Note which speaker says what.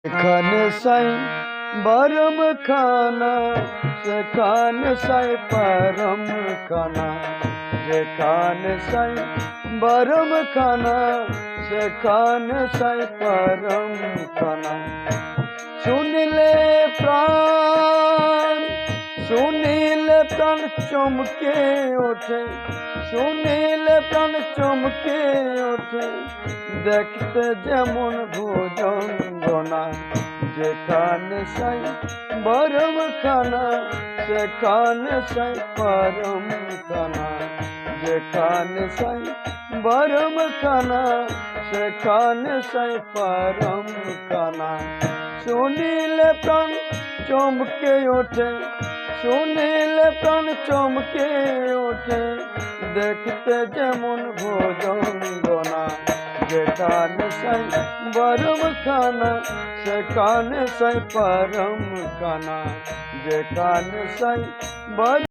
Speaker 1: যেখানে সাই বারম খানা, সেখানে সাই পরম খানা। যেখানে সাই বারম খানা, সেখানে সাই পরম খানা। শুনিলে প্রাণ, শুনিলে প্রাণ চমকে ওঠে, শুনিলে প্রাণ চমকে ওঠে। দেখতে যেমন ভুজঙ্গনা, যেখানে সাই বরম খানা, সেখানে সাই পরম খানা। যেখানে সাই বরম খানা, সেখানে সাই পরম খানা। শুনিলে প্রাণ চমকে ওঠে, শুনিলে প্রাণ চমকে ওঠে। দেখতে যেমন ভুজঙ্গনা, যেখানে সাই বরম খানা, সেখানে সাই পরম খানা। যেখানে সাই